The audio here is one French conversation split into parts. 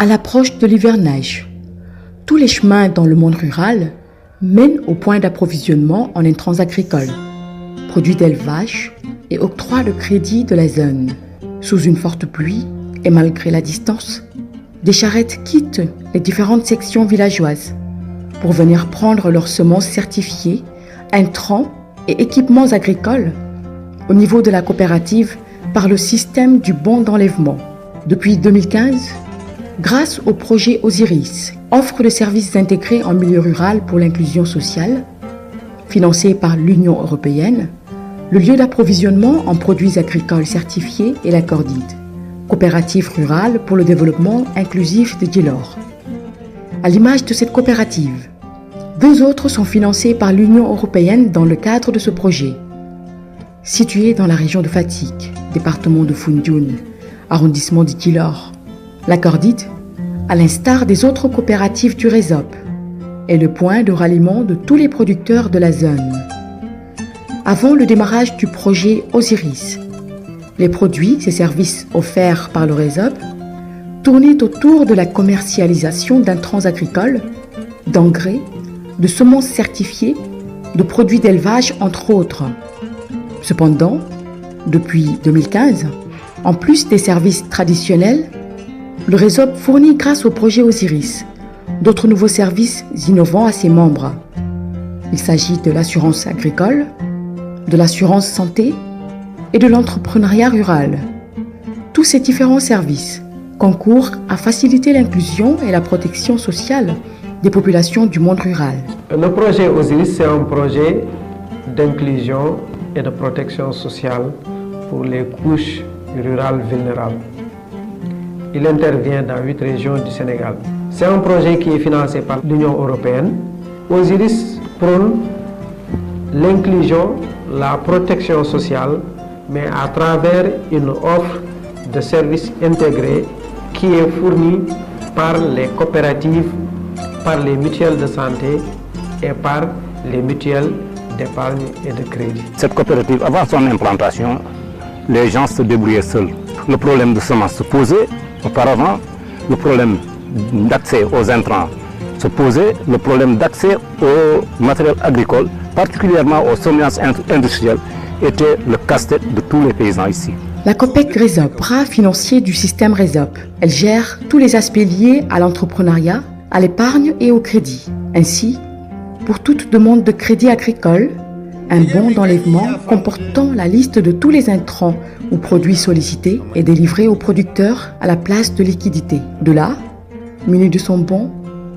À l'approche de l'hivernage, tous les chemins dans le monde rural mènent au point d'approvisionnement en intrants agricoles, produits d'élevage et octroient le crédit de la zone. Sous une forte pluie et malgré la distance, des charrettes quittent les différentes sections villageoises pour venir prendre leurs semences certifiées, intrants et équipements agricoles au niveau de la coopérative par le système du bon d'enlèvement. Depuis 2015, grâce au projet Osiris, offre de services intégrés en milieu rural pour l'inclusion sociale, financé par l'Union européenne, le lieu d'approvisionnement en produits agricoles certifiés est la Cordide, coopérative rurale pour le développement inclusif de Djilor. À l'image de cette coopérative, 2 autres sont financés par l'Union européenne dans le cadre de ce projet. Située dans la région de Fatick, département de Foundiougne, arrondissement de Djilor, la Cordide, à l'instar des autres coopératives du RESOP, est le point de ralliement de tous les producteurs de la zone. Avant le démarrage du projet Osiris, les produits et services offerts par le RESOP tournaient autour de la commercialisation d'intrants agricoles, d'engrais, de semences certifiées, de produits d'élevage entre autres. Cependant, depuis 2015, en plus des services traditionnels, le RESOP fournit grâce au projet Osiris d'autres nouveaux services innovants à ses membres. Il s'agit de l'assurance agricole, de l'assurance santé et de l'entrepreneuriat rural. Tous ces différents services concourent à faciliter l'inclusion et la protection sociale des populations du monde rural. Le projet Osiris, c'est un projet d'inclusion et de protection sociale pour les couches rurales vulnérables. Il intervient dans 8 régions du Sénégal. C'est un projet qui est financé par l'Union européenne. Osiris prône l'inclusion, la protection sociale, mais à travers une offre de services intégrés qui est fournie par les coopératives, par les mutuelles de santé et par les mutuelles d'épargne et de crédit. Cette coopérative, avant son implantation, les gens se débrouillaient seuls. Le problème de semences se posait auparavant, le problème d'accès aux intrants se posait, le problème d'accès au matériel agricole, particulièrement aux semences industrielles, était le casse-tête de tous les paysans ici. La COPEC RESOP, bras financier du système RESOP, elle gère tous les aspects liés à l'entrepreneuriat, à l'épargne et au crédit. Ainsi, pour toute demande de crédit agricole, un bon d'enlèvement comportant la liste de tous les intrants ou produits sollicités est délivré au producteur à la place de liquidité. De là, muni de son bon,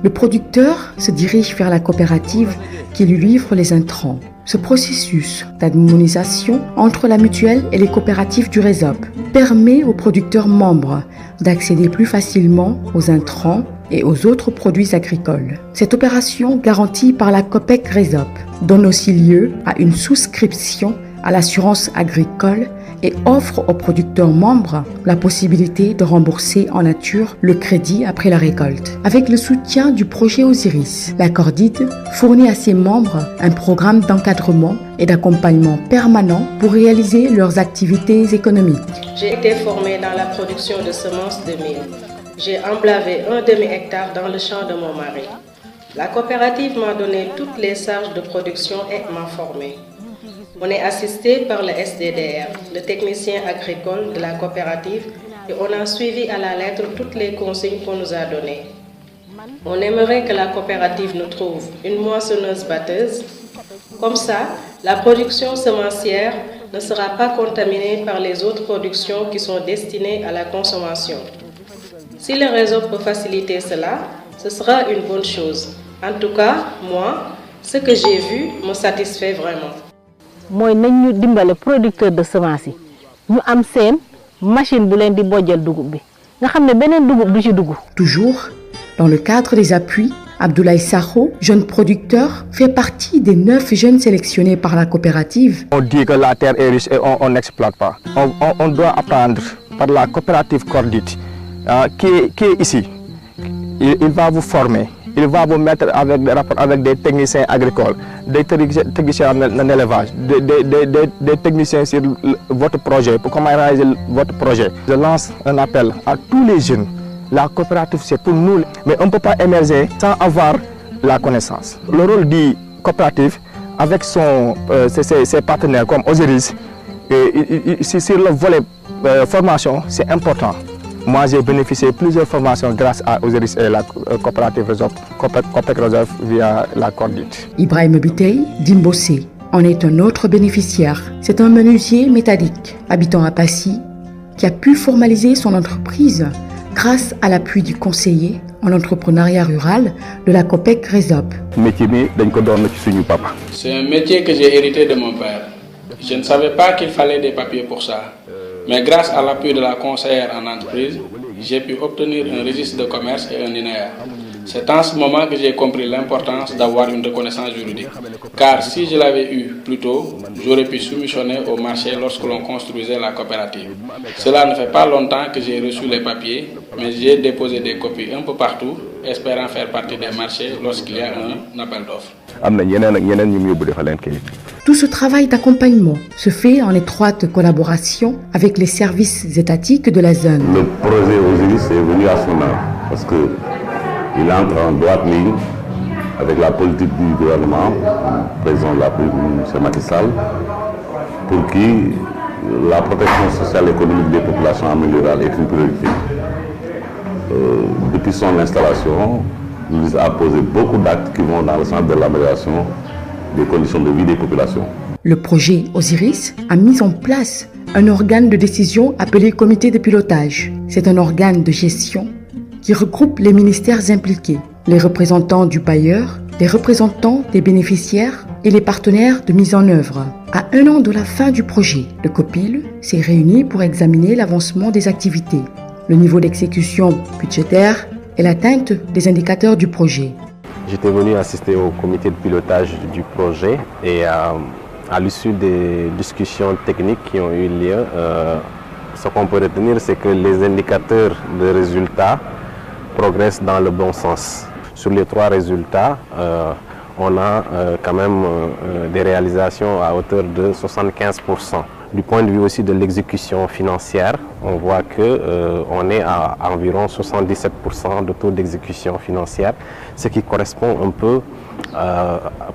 le producteur se dirige vers la coopérative qui lui livre les intrants. Ce processus d'harmonisation entre la mutuelle et les coopératives du RESOP permet aux producteurs membres d'accéder plus facilement aux intrants et aux autres produits agricoles. Cette opération garantie par la COPEC RESOP donne aussi lieu à une souscription à l'assurance agricole et offre aux producteurs membres la possibilité de rembourser en nature le crédit après la récolte. Avec le soutien du projet Osiris, la Cordide fournit à ses membres un programme d'encadrement et d'accompagnement permanent pour réaliser leurs activités économiques. J'ai été formée dans la production de semences de mil. J'ai emblavé un demi-hectare dans le champ de mon mari. La coopérative m'a donné toutes les charges de production et m'a formée. On est assisté par le SDDR, le technicien agricole de la coopérative, et on a suivi à la lettre toutes les consignes qu'on nous a données. On aimerait que la coopérative nous trouve une moissonneuse-batteuse. Comme ça, la production semencière ne sera pas contaminée par les autres productions qui sont destinées à la consommation. Si le réseau peut faciliter cela, ce sera une bonne chose. En tout cas, moi, ce que j'ai vu me satisfait vraiment. Moi, nous dimbale producteur de semences yi ñu am seen machine bu leen di bojjal dugub bi nga xam ne beneen dugub du ci dugg. Toujours dans le cadre des appuis, Abdoulaye Sakho, jeune producteur, fait partie des 9 jeunes sélectionnés par la coopérative. On dit que la terre est riche et on n'exploite pas. On doit apprendre par la coopérative Cordide qui est ici. Il va vous former. Il va vous mettre avec des techniciens agricoles, des techniciens en élevage, des techniciens sur votre projet, pour comment réaliser votre projet. Je lance un appel à tous les jeunes La coopérative, c'est pour nous, mais on ne peut pas émerger sans avoir la connaissance. Le rôle du coopérative, avec ses partenaires comme Osiris, sur le volet formation, c'est important. Moi, j'ai bénéficié de plusieurs formations grâce à Osiris et la coopérative Copec Resolve via la Cordite. Ibrahim Bitey d'Imbossé en est un autre bénéficiaire. C'est un menuisier métallique habitant à Passy qui a pu formaliser son entreprise grâce à l'appui du conseiller en entrepreneuriat rural de la Copec Resolve. C'est un métier que j'ai hérité de mon père. Je ne savais pas qu'il fallait des papiers pour ça. Mais grâce à l'appui de la conseillère en entreprise, j'ai pu obtenir un registre de commerce et un INEA. C'est en ce moment que j'ai compris l'importance d'avoir une reconnaissance juridique. Car si je l'avais eu plus tôt, j'aurais pu soumissionner au marché lorsque l'on construisait la coopérative. Cela ne fait pas longtemps que j'ai reçu les papiers, mais j'ai déposé des copies un peu partout, espérant faire partie des marchés lorsqu'il y a un appel d'offres. Tout ce travail d'accompagnement se fait en étroite collaboration avec les services étatiques de la zone. Le projet Osiris est venu à son heure parce qu'il entre en droite ligne avec la politique du gouvernement, le président de la République, M. Macky Sall, pour qui la protection sociale et économique des populations en milieu rural est une priorité. Depuis son installation, il a posé beaucoup d'actes qui vont dans le sens de l'amélioration des conditions de vie des populations. Le projet Osiris a mis en place un organe de décision appelé comité de pilotage. C'est un organe de gestion qui regroupe les ministères impliqués, les représentants du bailleur, les représentants des bénéficiaires et les partenaires de mise en œuvre. À 1 an de la fin du projet, le COPIL s'est réuni pour examiner l'avancement des activités, le niveau d'exécution budgétaire et l'atteinte des indicateurs du projet. J'étais venu assister au comité de pilotage du projet et à l'issue des discussions techniques qui ont eu lieu, ce qu'on peut retenir, c'est que les indicateurs de résultats progressent dans le bon sens. Sur les 3 résultats, on a quand même des réalisations à hauteur de 75%. Du point de vue aussi de l'exécution financière, on voit qu'on est à environ 77% de taux d'exécution financière, ce qui correspond un peu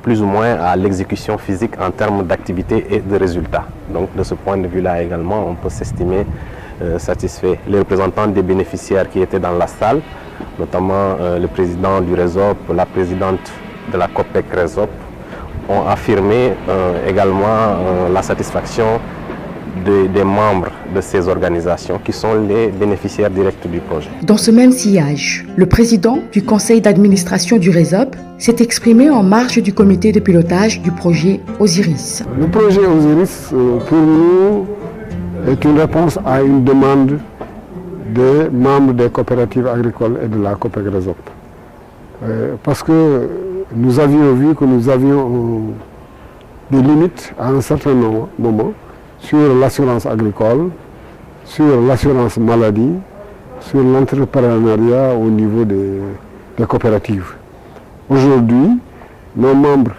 plus ou moins à l'exécution physique en termes d'activité et de résultats. Donc de ce point de vue-là également, on peut s'estimer satisfait. Les représentants des bénéficiaires qui étaient dans la salle, notamment le président du RESOP, la présidente de la Copec RESOP, ont affirmé également la satisfaction des membres de ces organisations qui sont les bénéficiaires directs du projet. Dans ce même sillage, le président du conseil d'administration du RESOP s'est exprimé en marge du comité de pilotage du projet Osiris. Le projet Osiris, pour nous, est une réponse à une demande des membres des coopératives agricoles et de la Copec RESOP. Parce que nous avions vu que nous avions des limites à un certain moment sur l'assurance agricole, sur l'assurance maladie, sur l'entrepreneuriat au niveau des coopératives. Aujourd'hui, nos membres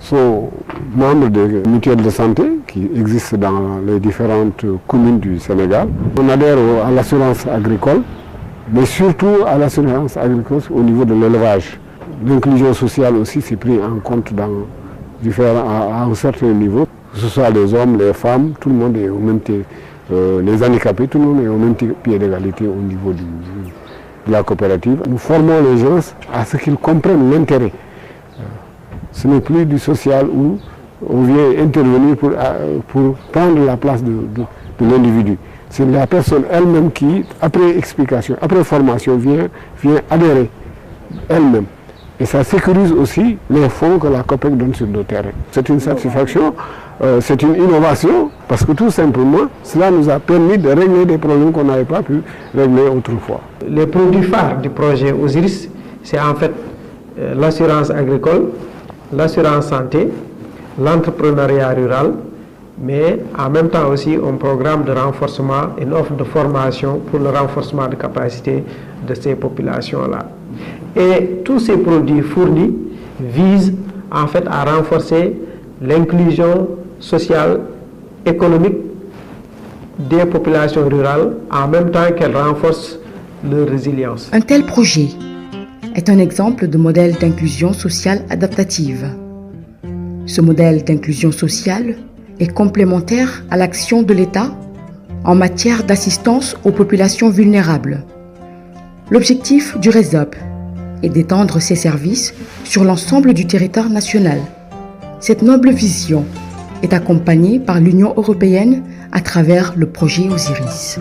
sont membres des mutuelles de santé qui existent dans les différentes communes du Sénégal. On adhère à l'assurance agricole, mais surtout à l'assurance agricole au niveau de l'élevage. L'inclusion sociale aussi s'est prise en compte à un certain niveau. Que ce soit les hommes, les femmes, tout le monde est au même pied, les handicapés, tout le monde est au même pied d'égalité au niveau de la coopérative. Nous formons les gens à ce qu'ils comprennent l'intérêt. Ce n'est plus du social où on vient intervenir pour prendre la place de l'individu. C'est la personne elle-même qui, après explication, après formation, vient adhérer elle-même. Et ça sécurise aussi les fonds que la Copec donne sur nos terrains. C'est une satisfaction, c'est une innovation, parce que tout simplement, cela nous a permis de régler des problèmes qu'on n'avait pas pu régler autrefois. Les produits phares du projet Osiris, c'est en fait l'assurance agricole, l'assurance santé, l'entrepreneuriat rural, mais en même temps aussi un programme de renforcement, une offre de formation pour le renforcement de capacité de ces populations-là. Et tous ces produits fournis visent en fait à renforcer l'inclusion sociale, économique des populations rurales, en même temps qu'elles renforcent leur résilience. Un tel projet est un exemple de modèle d'inclusion sociale adaptative. Ce modèle d'inclusion sociale est complémentaire à l'action de l'État en matière d'assistance aux populations vulnérables. L'objectif du RESOP est d'étendre ces services sur l'ensemble du territoire national. Cette noble vision est accompagnée par l'Union européenne à travers le projet Osiris.